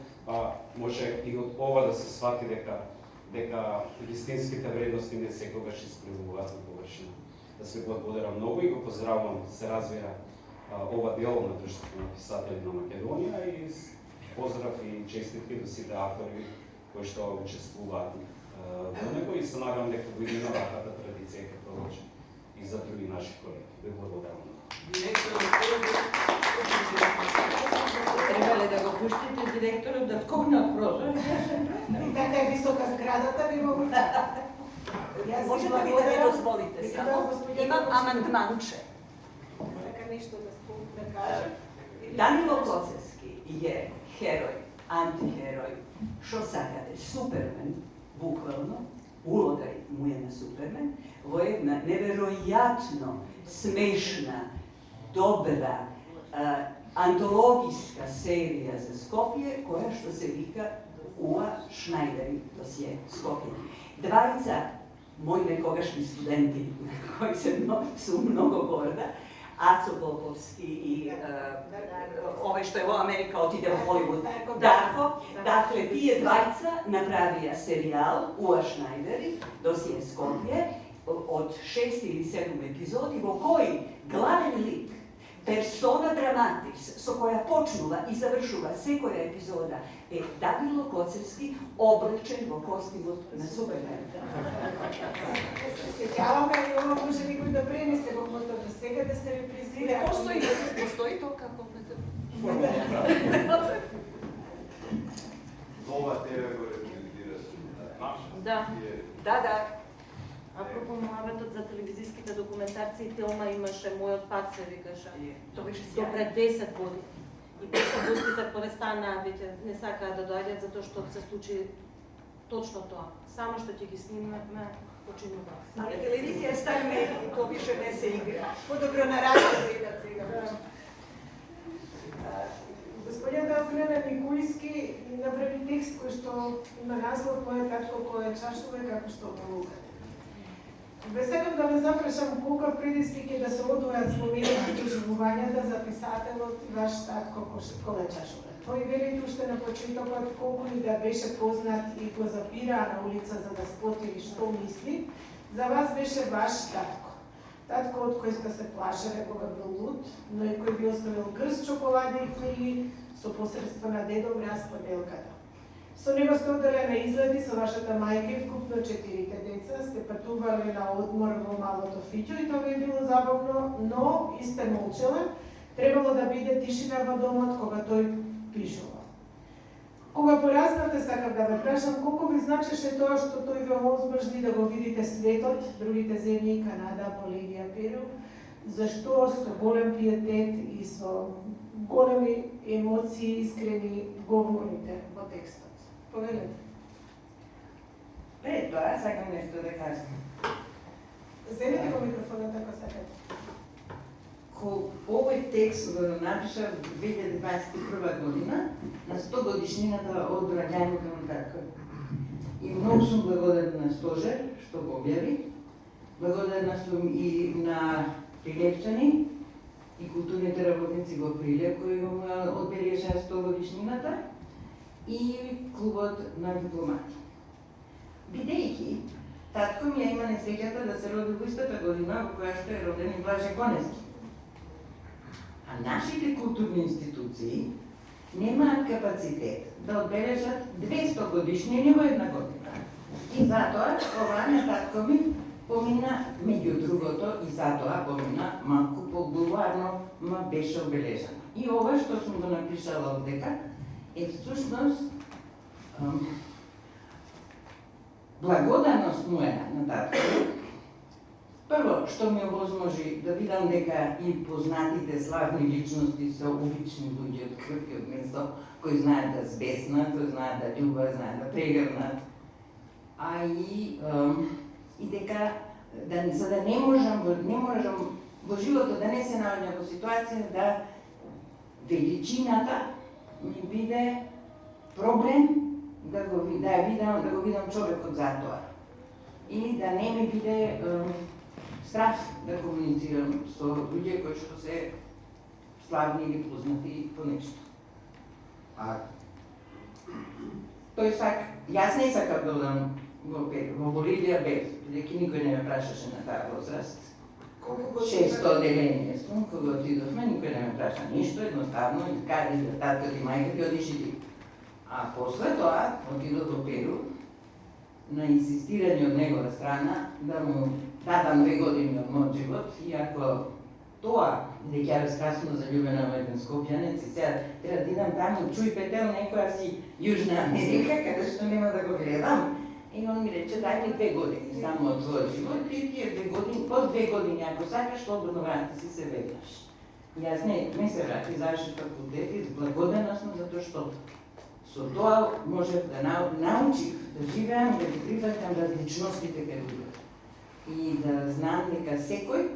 Може и од ова да се свати дека вистинските вредности не секогаш испливуваат на површина. Да се го благодарам многу и го поздравувам, се развира ова дело на Друштвото на писатели на Македонија и поздрав и честитки до сите автори кои што учествуваат во него и се надевам дека во иднина ваквата традиција ќе продолжи и за други наши колеги. Ви благодарам. Требале да го пуштите директорот да скокна прозор. И така е висока зградата, би могу да. Можете ли да ми дозволите само? Имам амандманче. Така нешто да кажа. Данило Коцевски е херој, антихерој, што сакате, Супермен, буквално, улога му е на Супермен, во една неверојатно смешна, добра, антологиска серија за Скопје, која што се вика Уа Шнајдери досие Скопје. Двајца мои некогашни студенти, кои су многу горда, Ацо Поповски и овој што е во Америка отиде во Холивуд, Дарко. Дакле, тие двајца направија серијал Уа Шнајдери досие Скопје од 6 или 7 епизоди во кои главен лик, персона драматис, со која почнува и завршува секоја епизода, е Данило Коцевски облечен во костимот на Супермен. Сеќаваме и ова може би го да пренесе во мотор до сега да се репризира. Постои тоа како Нова ТВ го репрезентира. Да. Апропо муабетот за телевизиските документарции, Телма имаше Мојот пат се викаше. Тоа беше До пред 10 години. И после гостите престанаа, не сакаа да доаѓаат затоа што се случи точно тоа. Само што ќе ги снимаме починува. На телевизија ставиме и то више не се игра. Подобро на радио да идат сега. Господјата Елена Никујски направи текст кој што има наслов кој е татко, кој е чашове, како што полукате. Ве сакам да ве запрашам колку предизвик е да се одвојат споменати доживувањата за писателот и ваш татко кој е чашове. Тој вели уште на почетокот колку и да беше познат и го запира на улица за да спотили што мисли, за вас беше ваш татко. Татко од кој се плашеле кога бил луд, но и кој би оставил грст чоколади и книги со посредство на дедов расподелката. Со него сте одели на излети со вашата мајка и вкупно 4 деца, сте патували на одмор во малото Фиќо и тоа ви било забавно, но и сте молчеле, требало да биде тишина во домот кога тој пишува. Кога пораснавте, сакам да ве прашам колку ви значеше тоа што тој ве озможни да го видите светот, другите земји, Канада, Боливија, Перу, зашто со голем пиетет и со големи емоции искрени говорите во текстот. Повелете. Тоа, сакам нешто да кажам. Земете го микрофонот ако сакате. Овој текст го напишав 2021 година на 100 годишнината од раѓањето на татко. И многу сум благодарна на Стожер што го објави. Благодарна сум и на Прилепчани и културните работници во Прилеп кои го одбележаа 100 годишнината и клубот на дипломати. Бидејќи татко ми ја има несреќата да се роди во истата година во која што е роден и Блаже Коневски. А нашите културни институции немаат капацитет да одбележат 200 годишнини во една година. И затоа ова на татко ми помина, меѓу другото, и затоа помина малку по-булварно ма беше обележано. И ова што сум го напишала овдека е всушност благодарност моја на татко. Прво, што ми овозможи да видам дека и познатите славни личности се обични луѓе од крв и од место, кои знаат да збеснат, кои знаат да љубат, знаат да прегрнат. А и дека за да не можам во животот да не се наоѓам во ситуација да величината ми биде проблем да го видам човекот затоа. И да не ми биде страх да комуницирам со луѓе кои што се славни или познати по нешто. Јас не сакам да одам во Боливија без, бидејќи никој не ме прашаше на таа возраст. 600 одделение сум, кога отидовме, никој не ме праша ништо, едноставно, и каде да татко ти мајка ти одиш и ти. А после тоа, отидов до Перу, на инсистирање од негова страна, да му дадам 2 години од мојот живот, иако тоа, дека ја безкрасно заљубена во еден скопјанец и сега треба да идам таму, чуј петел некоја си Јужна Америка, каде што нема да го гледам. И он ми рече, дај ми 2 години само од твојот живот и тие 2 години, по 2 години, ако сакаш, слободно врати си се веднаш. Јас не се врати, завршив факултет и благодарна сум затоа што со тоа можев да научив да живеам и да ги прифатам различностите кај луѓето. И да знам дека секој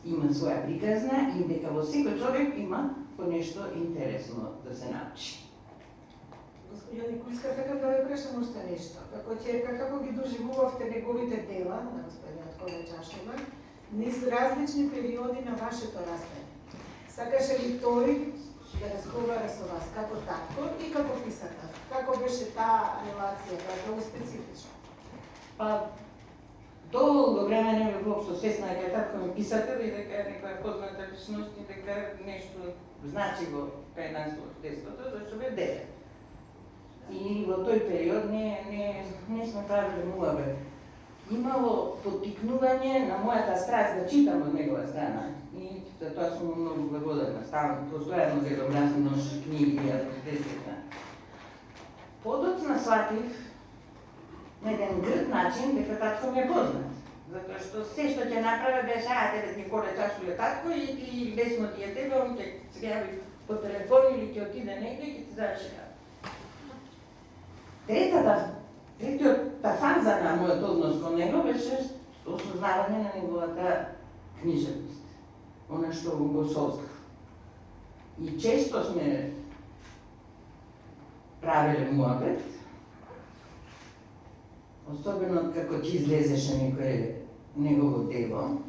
има своја приказна и дека во секој човек има по нешто интересно да се научи. Господјан Никујска, сакам да ве прашам уште нешто. Како ќерка, како ги доживувавте неговите дела на господинот Ковачашова низ различни периоди на вашето растење? Сакаше ли тој да разговара со вас како татко и како писател? Како беше таа релација, како специфична? Долго време не бе воопшто свесна дека татко ми писател и дека е некоја позната личност и дека нешто значи во кај нас во детството, зашто бе дете. И во тој период не сме правили муабет. Имало поттикнување на мојата страст да читам од негова страна. И за тоа сум многу благодарна. Ставам постојано гледам разни ноши книги и десетна. Подоцна сватив на еден грд начин дека татко ми е познат. Затоа што се што ќе направи беше, тебе ти коле чашуле татко и ти лесно ти е тебе, он ќе се јави по телефон или ќе отиде негде и ќе ти заврши работа. Третата Третиот фаза на мојот однос кон него беше осознавање на неговата книжевност, она што го создав. И често сме правиле муабет, особено како ти излезеше некој негово дело.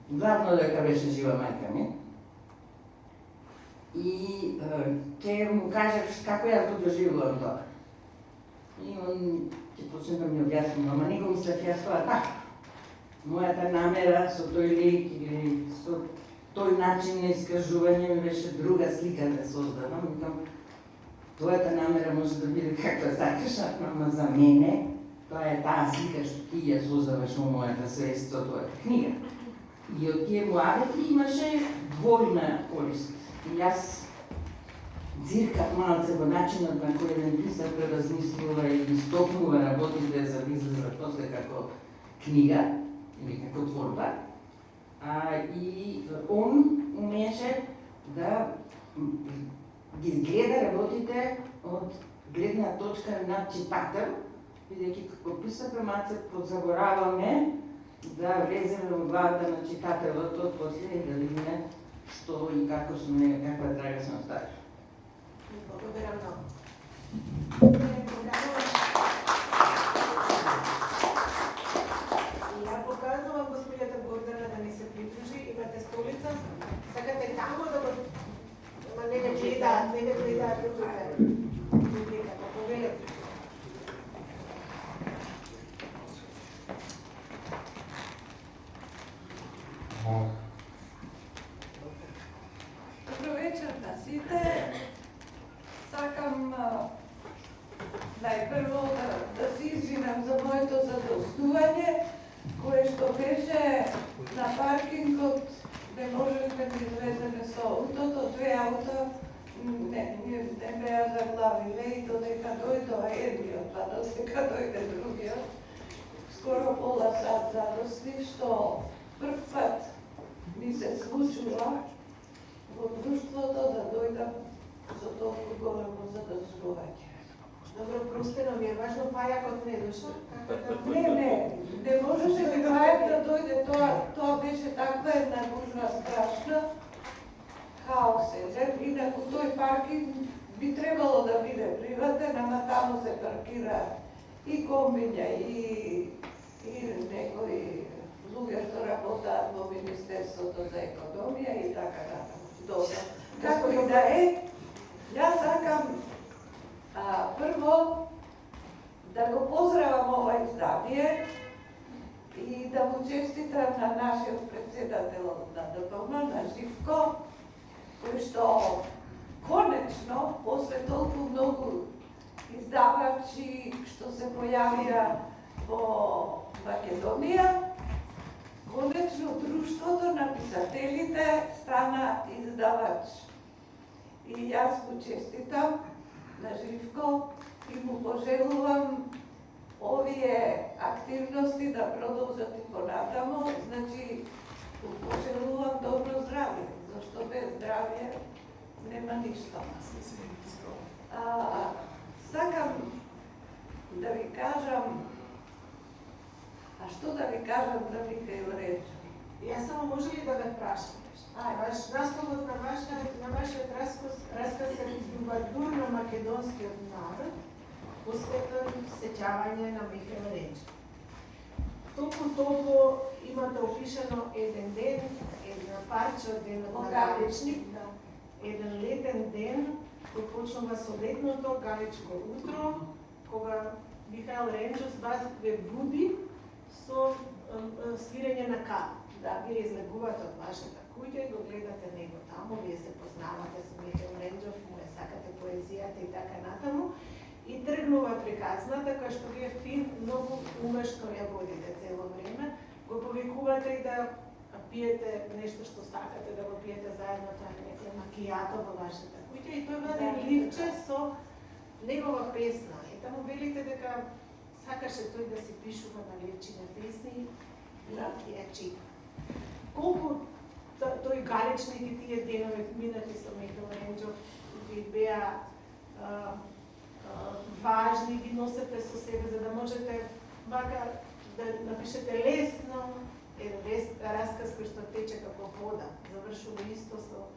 Главно дека беше жива мајка ми. И ќе му кажеш како јас го доживувам тоа. И он ќе почне да ми објасни, ама не го мислев јас тоа така. Мојата намера со тој лик или со тој начин на искажување ми беше друга слика да создадам. Викам, твојата намера може да биде каква сакаш, ама за мене тоа е таа слика што ти ја создаваш во мојата свест со твојата книга. И од тие муабети имаше двојна корист. И јас дзиркав малце во начинот на кој еден писар преразмислува и стопнува работите за да излезат после како книга или како творба. И он умееше да ги гледа работите од гледна точка на читател, бидејќи како писател малце подзабораваме да влеземе во главата на читателот од после и да видиме што и како сме, каква трага сме оставили. Благодарам много. Ја покажувам господјата Гордана да ни се придружи, имате столица, сакате таму да го... Ама не ме гледаат другите. Публиката, повелете. Добро вечер на сите. Сакам најпрво да се извинам за моето задоснување, кое што беше на паркингот, не можевме да излеземе со аутото, две аута не беа заглавиле и додека дојдоа едниот, па додека дојде другиот, скоро пола сат задосни, што прв пат ми се случува во друштвото да дојдам со толку големо задоснување. Добро, простено ми е важно, пајакот не дошол. Не можеше би пајак да дојде, тоа беше таква една гужва страшна, хаос е. Инаку тој паркинг би требало да биде приватен, ама таму се паркира и комбиња, и некои луѓе што работаат во Министерството за економија и така натаму. Добро. Како и да е, јас сакам прво да го поздравам ова издание и да му честитам на нашиот председател на ДПМ, на Живко, кој што конечно, после толку многу издавачи што се појавија во Македонија, конечно друштвото на писателите стана издавач. И јас му честитам на Живко и му пожелувам овие активности да продолжат и понатамо, значи му пожелувам добро здравје, зашто без здравје нема ништо. Сакам да ви кажам, што да ви кажам за Михаил Ренџов? Јас само може ли да ме прашам? Насловот на вашиот расказ е Трубадур на македонскиот народ, посветен сеќавање на Михаил Ренџов. Толку имате опишано еден ден, една парче од денот на Галичник, еден летен ден, кој почнува со летното галичко утро, кога Михаил Ренџов вас ве буди со свирење на кап. Да, вие излегувате од вашата куќа и го гледате него таму, вие се познавате со Михаил Ренџов, му ја сакате поезијата и така натаму. И тргнува приказната, која што вие фин, многу умешно ја водите цело време, го повикувате и да пиете нешто што сакате да го пиете заедно, тоа е некој макијато во вашата куќа и тој вади ливче со негова песна. И таму велите дека сакаше тој да си пишува на ливчине песни и ја чита. Колку тој Галичник и тие денови минати со Михаил Ренџов ви беа важни ги носете со себе, за да можете вака да напишете лесно еден расказ кој што тече како вода, завршува исто со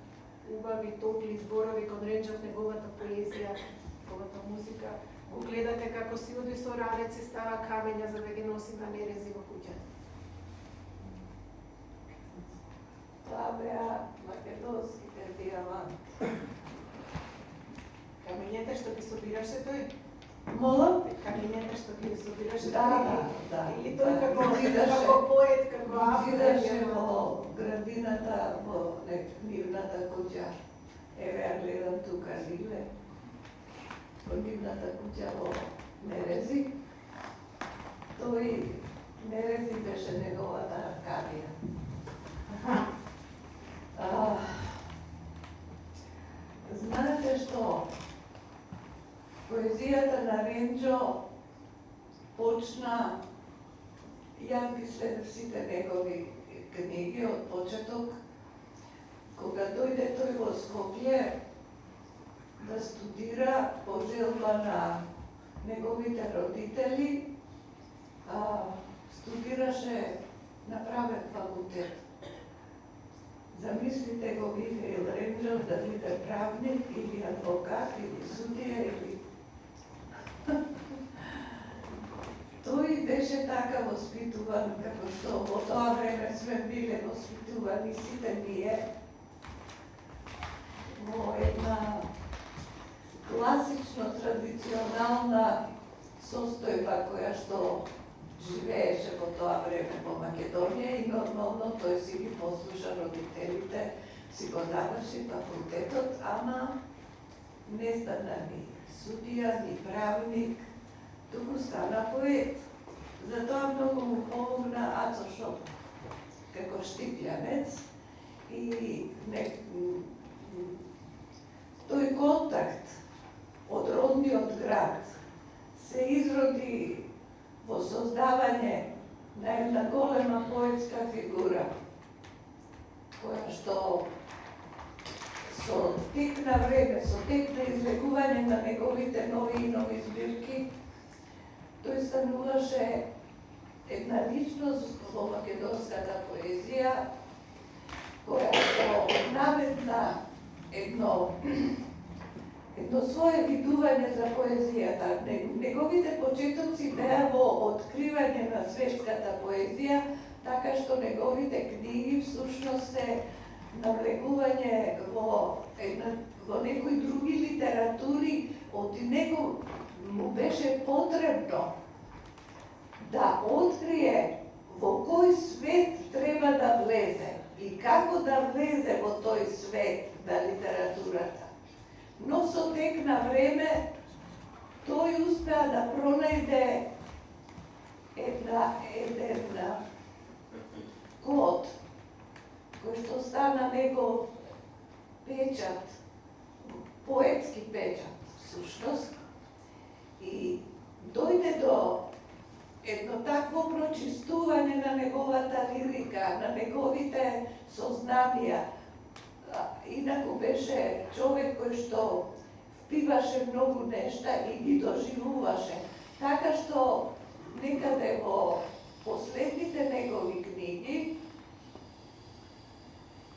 убави, топли зборови, кон речев неговата поезија, неговата музика. Го гледате како си оди со ранеци, става камења за да ги носи на нерези во куќата. Тоа беа македонските диаманти. Камењата што ги собираше тој? Молам? Камењата што ги собираше Да, тој? да. Или тој како поет, како автор? Видеше во градината, во нивната куќа. Еве, ја гледам тука Лиле. Во нивната куќа во Нерези. Тој Нерези беше неговата камија. Знаете што? Поезијата на Ренџо почна, јас ги следев сите негови книги од почеток, кога дојде тој во Скопје да студира по желба на неговите родители, студираше на правен факултет. Замислите го Михаил Ренџов да биде правник или адвокат или судија или... Тој беше така воспитуван, како што во тоа време сме биле воспитувани сите ние во една класично традиционална состојба која што живееше во тоа време во Македонија и нормално тој си ги послуша родителите, си го заврши факултетот, ама не стана ни судија, ни правник, туку стана поет. Затоа многу му помогна Ацо Шопов како штиплјанец и тој контакт од родниот град се изроди во создавање на една голема поетска фигура, која што со тек на време, со тек на излегување на неговите нови и нови збирки, тој стануваше една личност во македонската поезија, која што наметна едно свое видување за поезијата. Неговите почетоци беа во откривање на светската поезија, така што неговите книги всушност се навлегување во некои други литератури, од него му беше потребно да открие во кој свет треба да влезе и како да влезе во тој свет на литературата. Но со тек на време тој успеа да пронајде еден код кој што стана негов печат, поетски печат, всушност, и дојде до едно такво прочистување на неговата лирика, на неговите сознанија. Инаку беше човек кој што впиваше многу нешта и ги доживуваше. Така што некаде во последните негови книги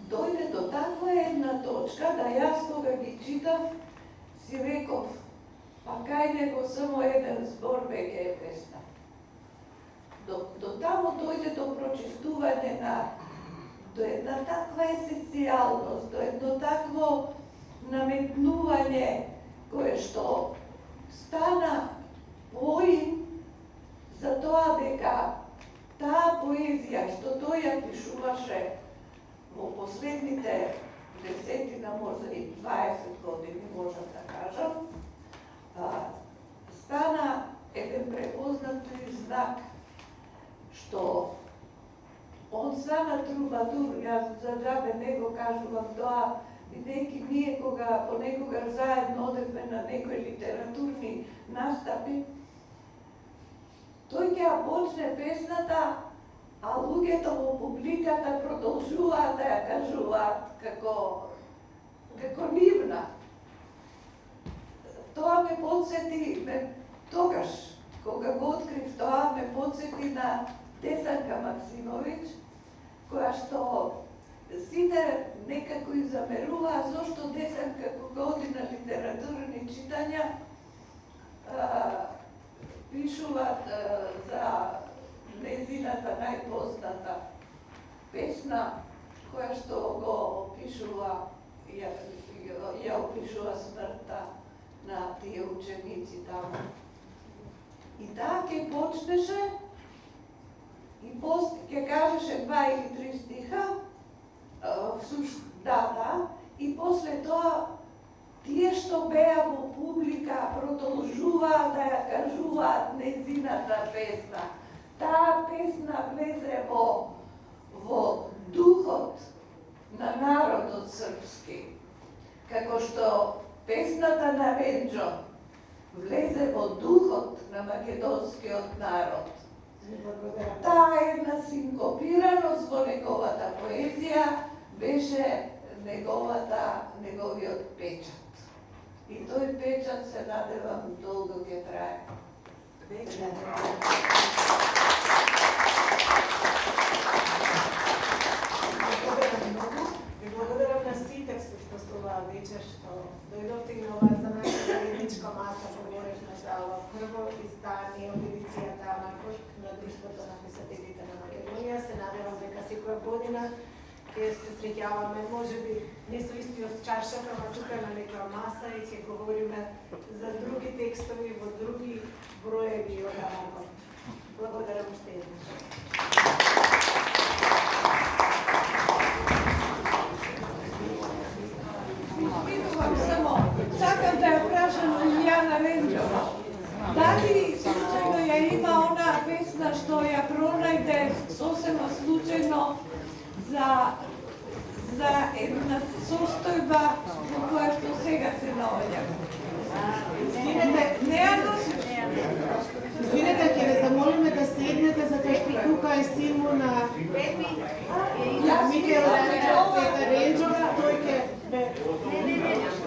дојде до таква една точка да јас кога ги читав си реков, па кај него само еден збор веќе е песна. До тамо дојде до прочистување до една таква есенцијалност, до едно такво наметнување кое што стана поим за тоа дека таа поезија што тој ја пишуваше во последните 10, може и 20 години, можам да кажам, стана еден препознат знак што он стана трубадур, јас за џабе не го кажувам тоа, бидејќи ние кога понекогаш заедно одевме на некои литературни настапи, тој ќе ја почне песната, а луѓето во публиката продолжуваат да ја кажуваат како нивна. тоа ме подсети, тогаш, кога го открив тоа, ме подсети на Десанка Максимовиќ, која што сите некако и замеруваа зошто Десанка кога оди на литературни читања пишуваат за незината најпозната песна, која што го опишува, ја опишува смртта на тие ученици таму. И таа ќе почнеше и ќе кажеше 2 или 3 стиха, и после тоа тие што беа во публика продолжуваа да ја кажуваат незината песна. Таа песна влезе во духот на народот српски, како што песната на Ренџо влезе во духот на македонскиот народ. Таа една синкопираност во неговата поезија беше неговиот печат. И тој печат се надевам долго ќе трае. Ви благодарам на сите што сте оваа вечер, што дојдовте и на оваа за наша заедничка маса, говоревме за ова прво издание од едицијата Амаркот на Друштвото на писателите на Македонија. Се надевам дека секоја година ќе се среќаваме, можеби не со истиот чаршаф, ама тука на некоја маса и ќе говориме за други текстови во други броеви од Амаркот. Благодарам уште еднаш. Сакам да ја прашам Илјана Ренџова. Дали случајно ја има онаа песна што ја пронајде сосема случајно за една состојба во која што сега се наоѓа? Не ја носиш? Извинете, ќе ве замолиме да седнете, затоа што тука е символ на Микел Ренџова, тој ќе ве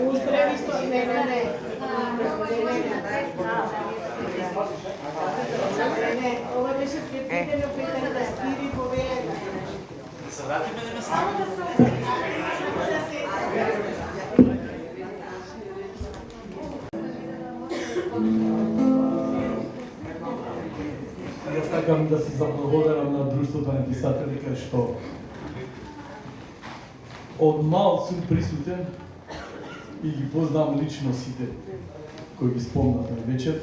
уздрави со... Не. Ова беше предвидено Петар да стири повеќе. Се вратиме на место. Само да се Јас сакам да се заблагодарам на Друштвото на писатели, кај што од мал сум присутен и ги познавам лично сите кои ги спомнавме вечер.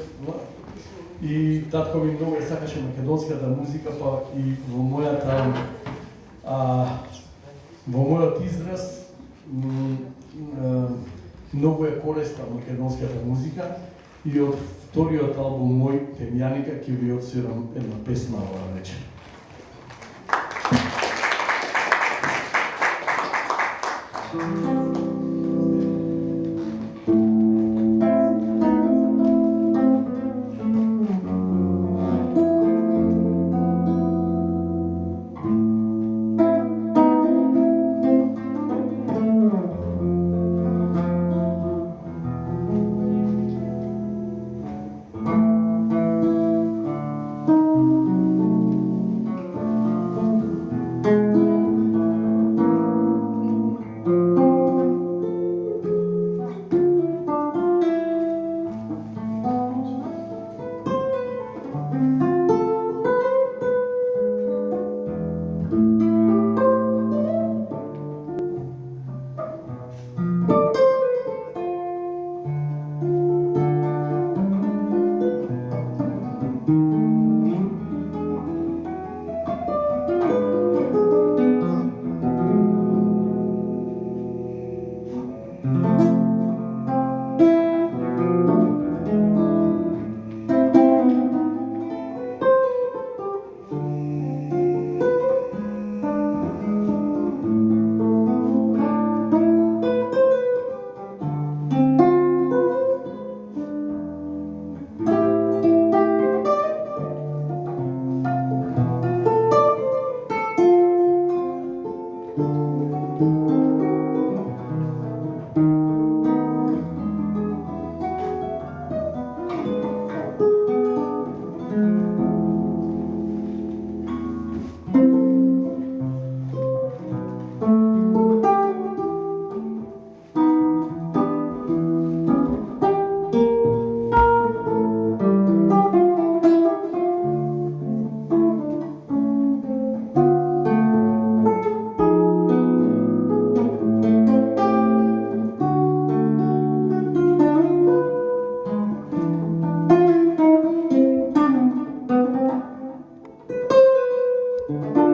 И татко ми многу ја сакаше македонската музика, па и во мојот израз многу е корисна македонската музика и од вториот албум мој Темјаника ќе ви отсвирам една песна оваа вечер. Thank you.